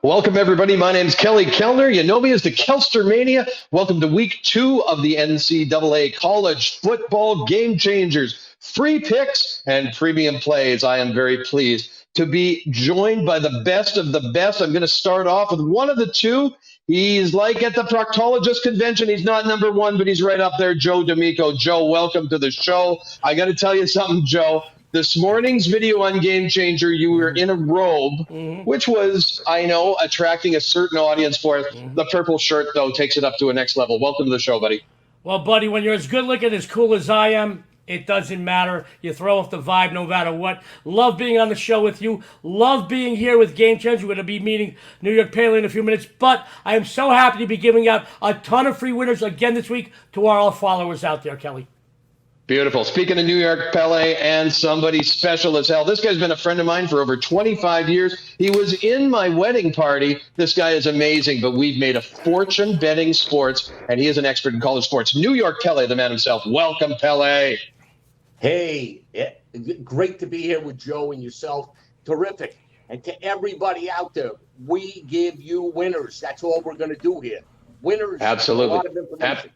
Welcome, everybody. My name's Kelly Kellner. You know me as the Kelster Mania. Welcome to week 2 of the NCAA College Football Game Changers. Free picks and premium plays. I am very pleased to be joined by the best of the best. I'm going to start off with one of the two. He's like at the proctologist convention. He's not number one, but he's right up there, Joe D'Amico. Joe, welcome to the show. I got to tell you something, Joe. This morning's video on Game Changer, you were in a robe, which was, I know, attracting a certain audience for it. The purple shirt, though, takes it up to a next level. Welcome to the show, buddy. Well, buddy, when you're as good looking, as cool as I am, it doesn't matter. You throw off the vibe no matter what. Love being on the show with you. Love being here with Game Changer. We're going to be meeting New York Paley in a few minutes. But I am so happy to be giving out a ton of free winners again this week to our followers out there, Kelly. Beautiful. Speaking of New York Pele and somebody special as hell, this guy's been a friend of mine for over 25 years. He was in my wedding party. This guy is amazing, but we've made a fortune betting sports, and he is an expert in college sports. New York Pele, the man himself. Welcome, Pele. Hey, great to be here with Joe and yourself. Terrific. And to everybody out there, we give you winners. That's all we're going to do here. Winners. Absolutely. A lot of information.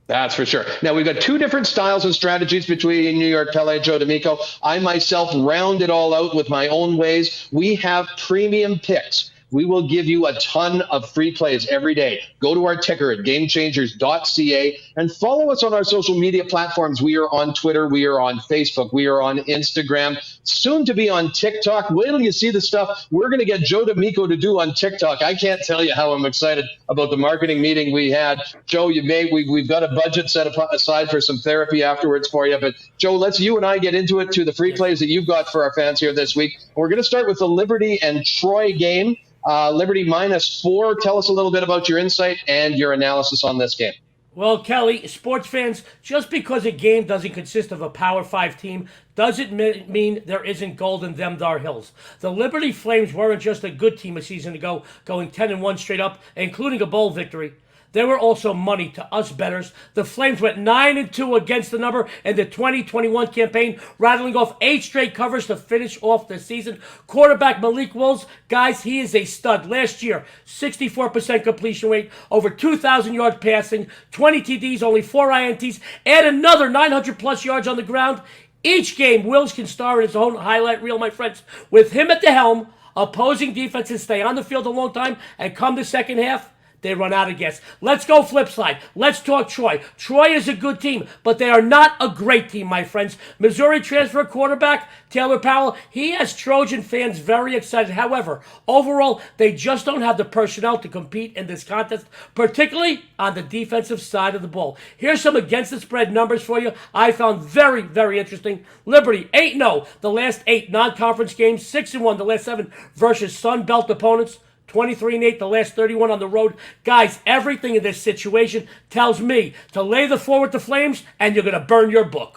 That's for sure. Now, we've got two different styles and strategies between New York Pele and Joe D'Amico. I myself round it all out with my own ways. We have premium picks. We will give you a ton of free plays every day. Go to our ticker at GameChangerz.ca and follow us on our social media platforms. We are on Twitter. We are on Facebook. We are on Instagram. Soon to be on TikTok. Wait till you see the stuff we're going to get Joe D'Amico to do on TikTok. I can't tell you how I'm excited about the marketing meeting we had. Joe, we've got a budget set aside for some therapy afterwards for you. But Joe, let's you and I get into it to the free plays that you've got for our fans here this week. We're going to start with the Liberty and Troy game. Liberty -4. Tell us a little bit about your insight and your analysis on this game. Well, Kelly, sports fans, just because a game doesn't consist of a Power 5 team doesn't mean there isn't gold in them dar hills. The Liberty Flames weren't just a good team a season ago, going 10-1 straight up, including a bowl victory. They were also money to us bettors. The Flames went 9-2 against the number in the 2021 campaign, rattling off 8 straight covers to finish off the season. Quarterback Malik Willis, guys, he is a stud. Last year, 64% completion rate, over 2,000 yards passing, 20 TDs, only 4 INTs, and another 900-plus yards on the ground. Each game, Willis can star in his own highlight reel, my friends. With him at the helm, opposing defenses stay on the field a long time, and come the second half, they run out of gas. Let's go flip side. Let's talk Troy. Troy is a good team, but they are not a great team, my friends. Missouri transfer quarterback Taylor Powell, he has Trojan fans very excited. However, overall, they just don't have the personnel to compete in this contest, particularly on the defensive side of the ball. Here's some against the spread numbers for you I found very, very interesting. Liberty, 8-0 the last 8 non-conference games, 6-1 the last 7 versus Sun Belt opponents. 23-8 the last 31 on the road. Guys, everything in this situation tells me to lay the floor with the Flames, and you're going to burn your book.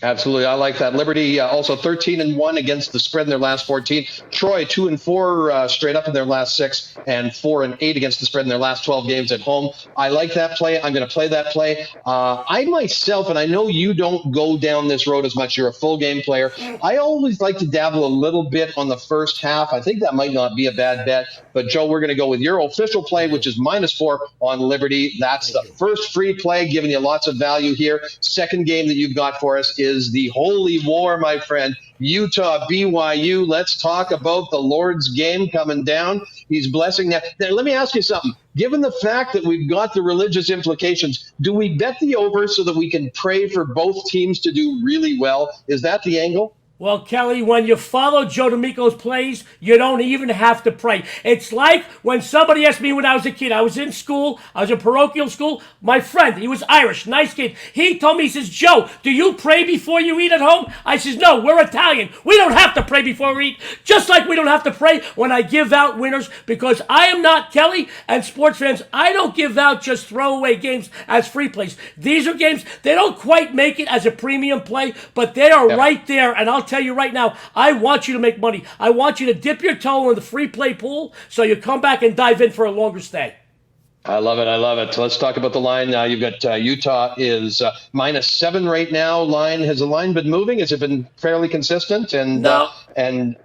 Absolutely. I like that. Liberty also 13-1 against the spread in their last 14. Troy 2-4 straight up in their last 6 and 4-8 against the spread in their last 12 games at home. I like that play. I'm going to play that play. I myself, and I know you don't go down this road as much. You're a full game player. I always like to dabble a little bit on the first half. I think that might not be a bad bet. But Joe, we're going to go with your official play, which is -4 on Liberty. That's the first free play, giving you lots of value here. Second game that you've got for us is the Holy War, my friend. Utah, BYU. Let's talk about the Lord's game coming down. He's blessing that. Now, let me ask you something. Given the fact that we've got the religious implications, do we bet the over so that we can pray for both teams to do really well? Is that the angle? Well, Kelly, when you follow Joe D'Amico's plays, you don't even have to pray. It's like when somebody asked me when I was a kid, I was in school, I was in parochial school, my friend, he was Irish, nice kid. He told me, he says, Joe, do you pray before you eat at home? I says, no, we're Italian. We don't have to pray before we eat, just like we don't have to pray when I give out winners, because I am not, Kelly, and sports fans, I don't give out just throwaway games as free plays. These are games, they don't quite make it as a premium play, but they are right there, and I'll tell you right now, I want you to make money. I want you to dip your toe in the free play pool so you come back and dive in for a longer stay. I love it. I love it. So let's talk about the line. You've got Utah is -7 right now. Has the line been moving? Has it been fairly consistent? And No. And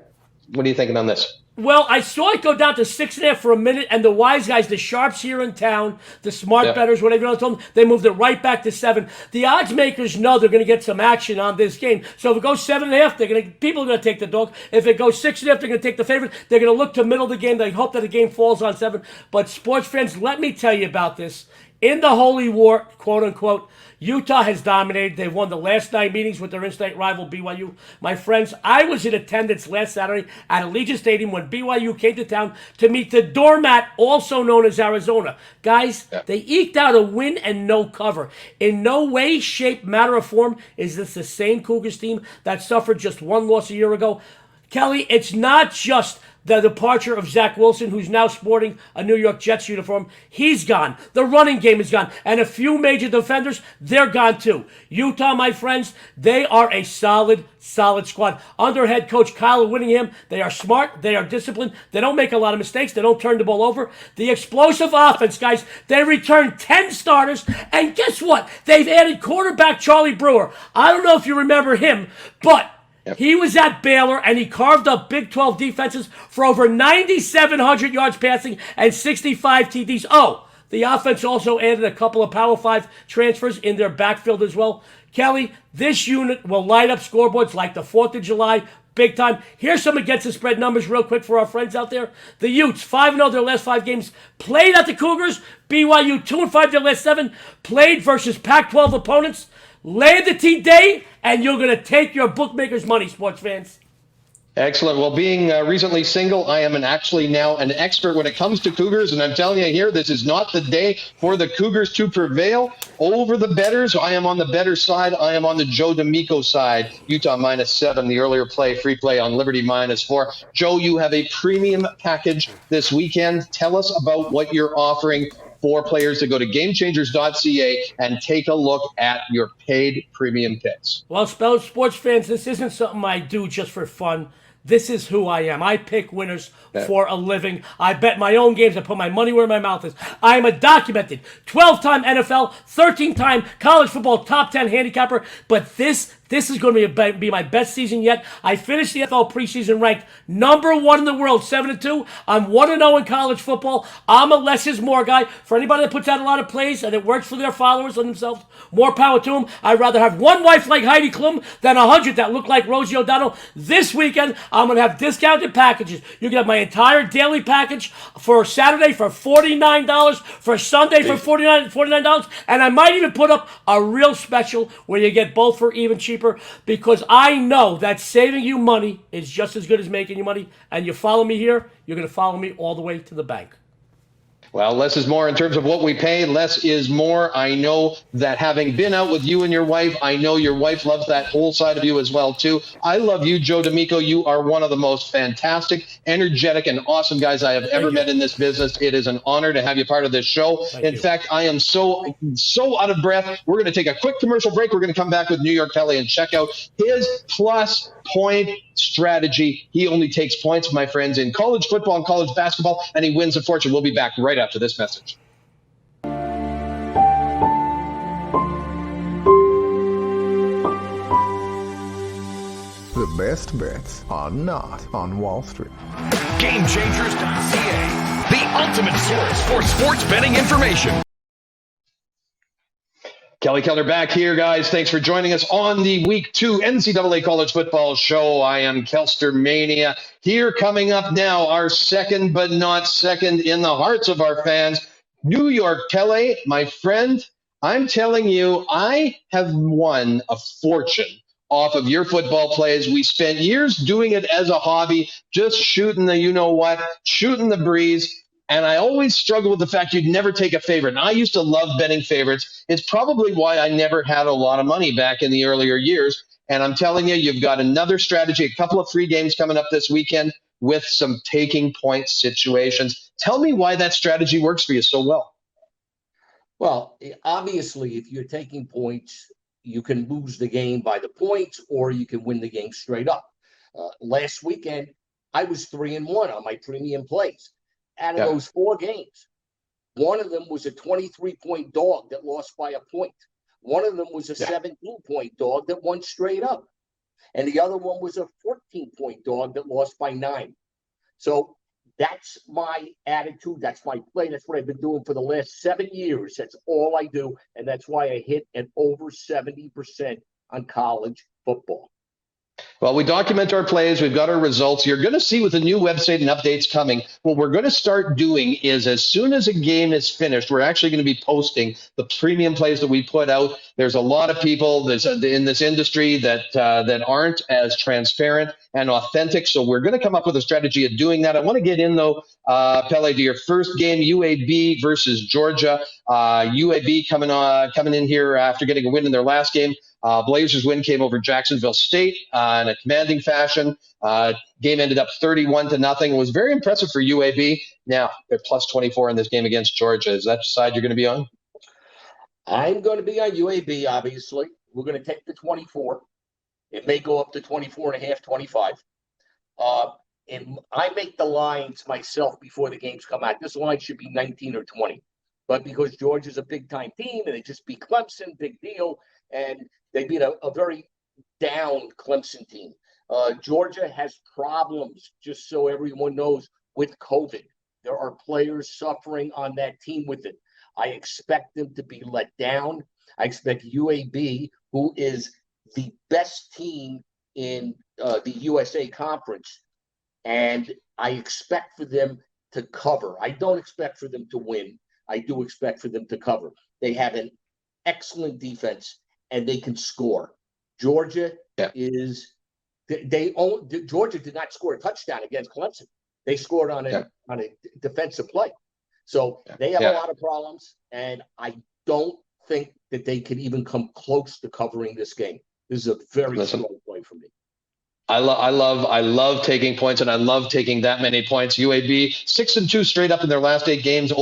what are you thinking on this? Well, I saw it go down to 6.5 for a minute, and the wise guys, the sharps here in town, the smart bettors, whatever you want to tell them, they moved it right back to 7. The odds makers know they're going to get some action on this game. So if it goes 7.5, people are going to take the dog. If it goes 6.5, they're going to take the favorite. They're going to look to middle of the game. They hope that the game falls on 7. But sports fans, let me tell you about this. In the Holy War, quote unquote, Utah has dominated. They've won the last 9 meetings with their in-state rival BYU. My friends, I was in attendance last Saturday at Allegiant Stadium when BYU came to town to meet the doormat, also known as Arizona. Guys, they eked out a win and no cover. In no way, shape, matter, or form is this the same Cougars team that suffered just 1 loss a year ago. Kelly, it's not just the departure of Zach Wilson, who's now sporting a New York Jets uniform. He's gone. The running game is gone. And a few major defenders, they're gone too. Utah, my friends, they are a solid squad. Under head coach Kyle Whittingham, they are smart. They are disciplined. They don't make a lot of mistakes. They don't turn the ball over. The explosive offense, guys, they returned 10 starters. And guess what? They've added quarterback Charlie Brewer. I don't know if you remember him, but he was at Baylor, and he carved up Big 12 defenses for over 9,700 yards passing and 65 TDs. Oh, the offense also added a couple of Power 5 transfers in their backfield as well. Kelly, this unit will light up scoreboards like the 4th of July, big time. Here's some against the spread numbers real quick for our friends out there. The Utes, 5-0 their last 5 games, played at the Cougars. BYU, 2-5 their last 7, played versus Pac-12 opponents. Lay the T-Day, and you're going to take your bookmaker's money, sports fans. Excellent. Well, being recently single, I am actually now an expert when it comes to Cougars, and I'm telling you here, this is not the day for the Cougars to prevail over the bettors. I am on the better side. I am on the Joe D'Amico side. Utah -7, the earlier play, free play on Liberty -4. Joe, you have a premium package this weekend. Tell us about what you're offering for players to go to GameChangerz.ca and take a look at your paid premium picks. Well, sports fans, this isn't something I do just for fun. This is who I am. I pick winners for a living. I bet my own games. I put my money where my mouth is. I am a documented 12-time NFL, 13-time college football top 10 handicapper. But this is going to be my best season yet. I finished the NFL preseason ranked #1 in the world, 7-2. I'm 1-0 in college football. I'm a less is more guy. For anybody that puts out a lot of plays and it works for their followers and themselves, more power to them. I'd rather have 1 wife like Heidi Klum than 100 that look like Rosie O'Donnell. This weekend, I'm going to have discounted packages. You can have my entire daily package for Saturday for $49, for Sunday for $49, and I might even put up a real special where you get both for even cheaper, because I know that saving you money is just as good as making you money. And you follow me here, you're going to follow me all the way to the bank. Well, less is more in terms of what we pay. Less is more. I know that having been out with you and your wife, I know your wife loves that whole side of you as well, too. I love you, Joe D'Amico. You are one of the most fantastic, energetic, and awesome guys I have ever met in this business. It is an honor to have you part of this show. In fact, I am so out of breath. We're going to take a quick commercial break. We're going to come back with New York Kelly and check out his plus point strategy. He only takes points, my friends, in college football and college basketball, and he wins a fortune. We'll be back right after this message. The best bets are not on Wall Street. GameChangerz.ca, the ultimate source for sports betting information. Kelly Keller back here, guys. Thanks for joining us on the Week 2 NCAA College Football Show. I am Kelster Mania. Here coming up now, our second but not second in the hearts of our fans, New York Kelly. My friend, I'm telling you, I have won a fortune off of your football plays. We spent years doing it as a hobby, just shooting the you-know-what, shooting the breeze. And I always struggle with the fact you'd never take a favorite. And I used to love betting favorites. It's probably why I never had a lot of money back in the earlier years. And I'm telling you, you've got another strategy, a couple of free games coming up this weekend with some taking point situations. Tell me why that strategy works for you so well. Well, obviously, if you're taking points, you can lose the game by the points, or you can win the game straight up. Last weekend, I was 3-1 on my premium plays. Out of those 4 games, one of them was a 23-point dog that lost by a point. One of them was a 17-point dog that won straight up. And the other one was a 14-point dog that lost by 9. So that's my attitude. That's my play. That's what I've been doing for the last 7 years. That's all I do. And that's why I hit at over 70% on college football. Well, we document our plays. We've got our results. You're going to see with the new website and updates coming, what we're going to start doing is as soon as a game is finished, we're actually going to be posting the premium plays that we put out. There's a lot of people in this industry that aren't as transparent and authentic. So we're going to come up with a strategy of doing that. I want to get in, though, Pele, to your first game, UAB versus Georgia. UAB coming in here after getting a win in their last game. Blazers win came over Jacksonville State in a commanding fashion. Game ended up 31-0. It was very impressive for UAB. Now they're plus 24 in this game against Georgia. Is that the side you're going to be on? I'm going to be on UAB, obviously. We're going to take the 24. It may go up to 24.5, 25. And I make the lines myself before the games come out. This line should be 19 or 20. But because Georgia's a big-time team and they just beat Clemson, big deal, and they beat a very down Clemson team. Georgia has problems, just so everyone knows, with COVID. There are players suffering on that team with it. I expect them to be let down. I expect UAB, who is the best team in the USA Conference, and I expect for them to cover. I don't expect for them to win. I do expect for them to cover. They have an excellent defense, and they can score. Georgia Georgia did not score a touchdown against Clemson. They scored on a defensive play. So they have a lot of problems, and I don't think that they can even come close to covering this game. This is a very strong play for me. I love taking points, and I love taking that many points. UAB 6-2 straight up in their last 8 games. The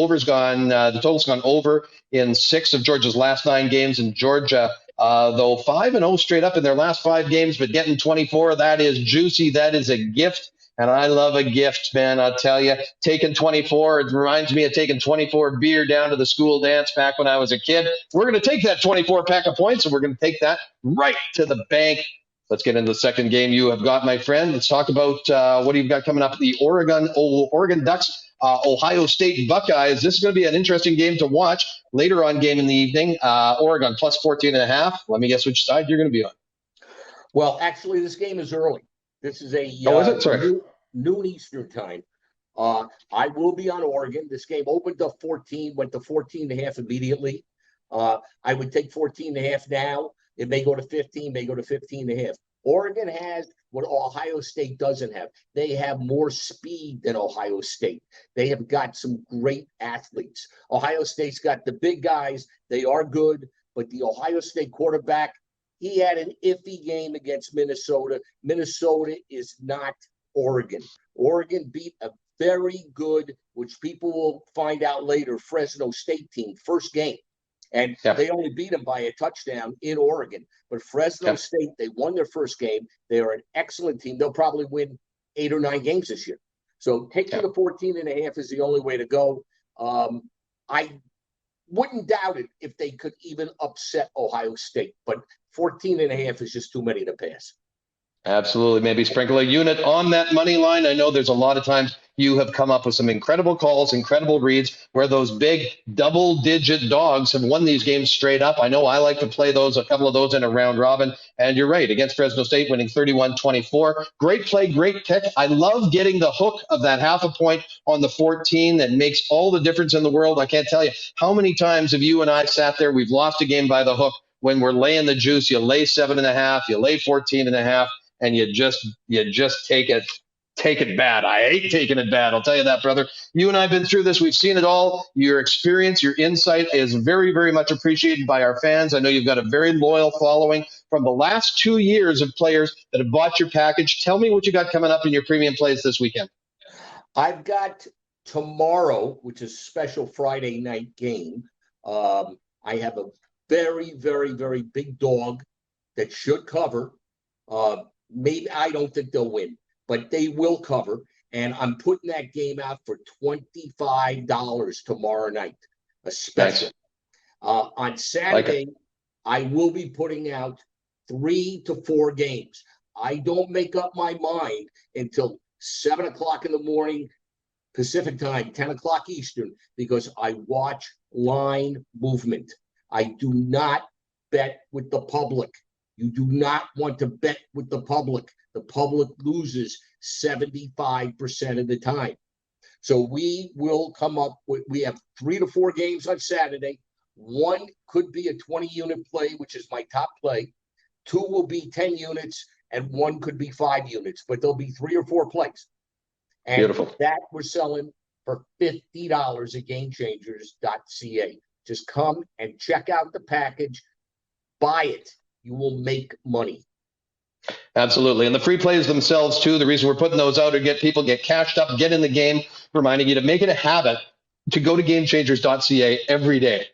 total's gone over in 6 of Georgia's last 9 games. And Georgia, though 5-0 straight up in their last 5 games, but getting 24, that is juicy. That is a gift. And I love a gift, man. I'll tell you, taking 24, it reminds me of taking 24 beer down to the school dance back when I was a kid. We're going to take that 24 pack of points, and we're going to take that right to the bank. Let's get into the second game you have got, my friend. Let's talk about what you've got coming up. The Oregon Ducks, Ohio State Buckeyes. This is going to be an interesting game to watch later on game in the evening. Oregon plus 14.5. Let me guess which side you're going to be on. Well, actually, this game is early. This is a is it? Sorry. Noon Eastern time. I will be on Oregon. This game opened to 14, went to 14.5 immediately. I would take 14.5 now. It may go to 15, may go to 15.5. Oregon has what Ohio State doesn't have. They have more speed than Ohio State. They have got some great athletes. Ohio State's got the big guys. They are good, but the Ohio State quarterback, he had an iffy game against Minnesota. Minnesota is not Oregon. Oregon beat a very good, which people will find out later, Fresno State team, first game. And they only beat them by a touchdown in Oregon. But Fresno State, they won their first game. They are an excellent team. They'll probably win 8 or 9 games this year. So taking the 14.5 is the only way to go. I wouldn't doubt it if they could even upset Ohio State. But 14.5 is just too many to pass. Absolutely. Maybe sprinkle a unit on that money line. I know there's a lot of times you have come up with some incredible calls, incredible reads where those big double-digit dogs have won these games straight up. I know I like to play a couple of those in a round robin. And you're right, against Fresno State, winning 31-24. Great play, great pick. I love getting the hook of that half a point on the 14 that makes all the difference in the world. I can't tell you how many times have you and I sat there, we've lost a game by the hook. When we're laying the juice, you lay 7.5, you lay 14.5. And you just take it bad. I hate taking it bad. I'll tell you that, brother. You and I have been through this. We've seen it all. Your experience, your insight is very, very much appreciated by our fans. I know you've got a very loyal following from the last 2 years of players that have bought your package. Tell me what you got coming up in your premium plays this weekend. I've got tomorrow, which is a special Friday night game. I have a very, very, very big dog that should cover. Maybe I don't think they'll win, but they will cover. And I'm putting that game out for $25 tomorrow night, a special. Nice. On Saturday, I will be putting out 3 to 4 games. I don't make up my mind until 7 o'clock in the morning Pacific time, 10 o'clock Eastern, because I watch line movement. I do not bet with the public. You do not want to bet with the public. The public loses 75% of the time. So we will come up with, we have 3 to 4 games on Saturday. One could be a 20-unit play, which is my top play. 2 will be 10 units, and 1 could be 5 units, but there'll be 3 or 4 plays. And Beautiful. that we're selling for $50 at GameChangerz.ca. Just come and check out the package. Buy it. You will make money. Absolutely. And the free plays themselves, too, the reason we're putting those out to get people get cashed up, get in the game, reminding you to make it a habit to go to GameChangerz.ca every day.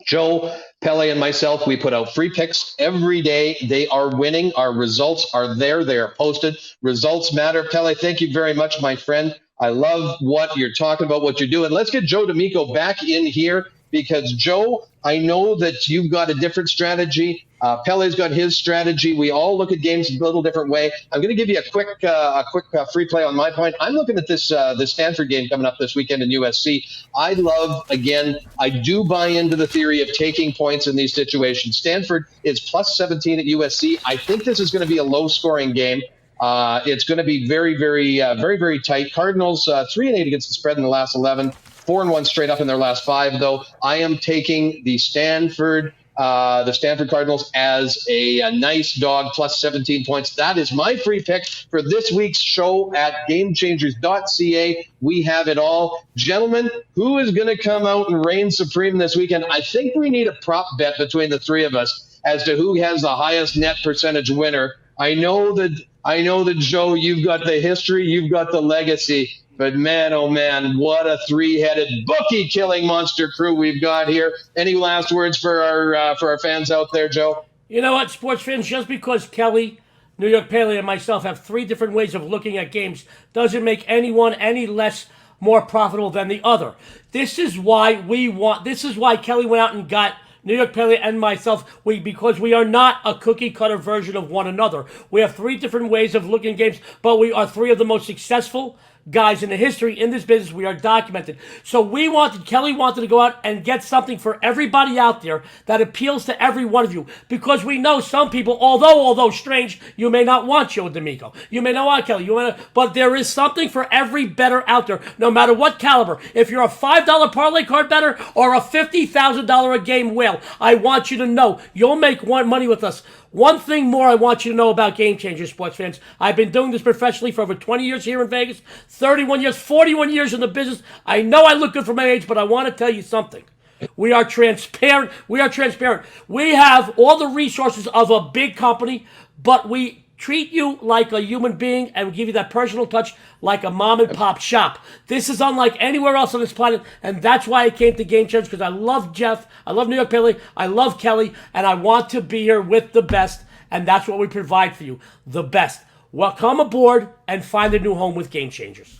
Joe, Pele, and myself, we put out free picks every day. They are winning. Our results are there. They are posted. Results matter. Pele, thank you very much, my friend. I love what you're talking about, what you're doing. Let's get Joe D'Amico back in here because, Joe, I know that you've got a different strategy. Pele's got his strategy. We all look at games a little different way. I'm going to give you a quick free play on my point. I'm looking at this Stanford game coming up this weekend in USC. I do buy into the theory of taking points in these situations. Stanford is plus 17 at USC. I think this is going to be a low-scoring game. It's going to be very, very tight. Cardinals 3-8 against the spread in the last 11, 4-1 straight up in their last 5. Though I am taking the Stanford Cardinals as a nice dog, plus 17 points. That is my free pick for this week's show at GameChangerz.ca. We have it all. Gentlemen, who is going to come out and reign supreme this weekend? I think we need a prop bet between the 3 of us as to who has the highest net percentage winner. I know that, Joe, you've got the history, you've got the legacy. But man, oh man, what a 3-headed bookie-killing monster crew we've got here. Any last words for our fans out there, Joe? You know what, sports fans? Just because Kelly, New York Paley, and myself have 3 different ways of looking at games doesn't make anyone any less more profitable than the other. This is why Kelly went out and got New York Paley and myself, because we are not a cookie-cutter version of one another. We have 3 different ways of looking at games, but we are 3 of the most successful guys in the history in this business. We are documented. So Kelly wanted to go out and get something for everybody out there that appeals to every one of you, because we know some people, although strange, you may not want Joe D'Amico. You may not want Kelly. But there is something for every bettor out there, no matter what caliber. If you're a $5 parlay card bettor or a $50,000 a game whale, I want you to know you'll make money with us. One thing more I want you to know about Game Changers, sports fans. I've been doing this professionally for over 20 years here in Vegas, 31 years, 41 years in the business. I know I look good for my age, but I want to tell you something. We are transparent. We have all the resources of a big company, but we treat you like a human being and give you that personal touch like a mom and pop shop. This is unlike anywhere else on this planet, and that's why I came to Game Changers, because I love Jeff, I love New York Paley, I love Kelly, and I want to be here with the best, and that's what we provide for you, the best. Well, come aboard and find a new home with Game Changers.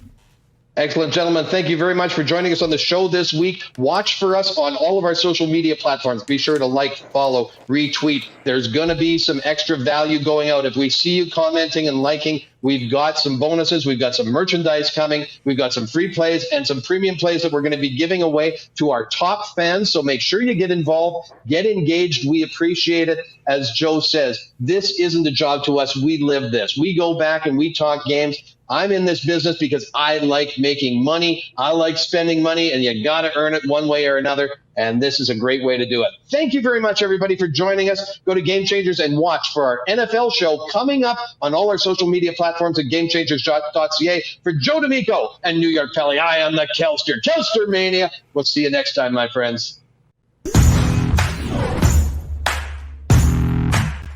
Excellent, gentlemen. Thank you very much for joining us on the show this week. Watch for us on all of our social media platforms. Be sure to like, follow, retweet. There's going to be some extra value going out. If we see you commenting and liking, we've got some bonuses. We've got some merchandise coming. We've got some free plays and some premium plays that we're going to be giving away to our top fans. So make sure you get involved, get engaged. We appreciate it. As Joe says, this isn't a job to us. We live this. We go back and we talk games. I'm in this business because I like making money. I like spending money, and you got to earn it one way or another. And this is a great way to do it. Thank you very much, everybody, for joining us. Go to Game Changers and watch for our NFL show coming up on all our social media platforms at GameChangerz.ca. For Joe D'Amico and New York Pelly, I am the Kelster Mania. We'll see you next time, my friends.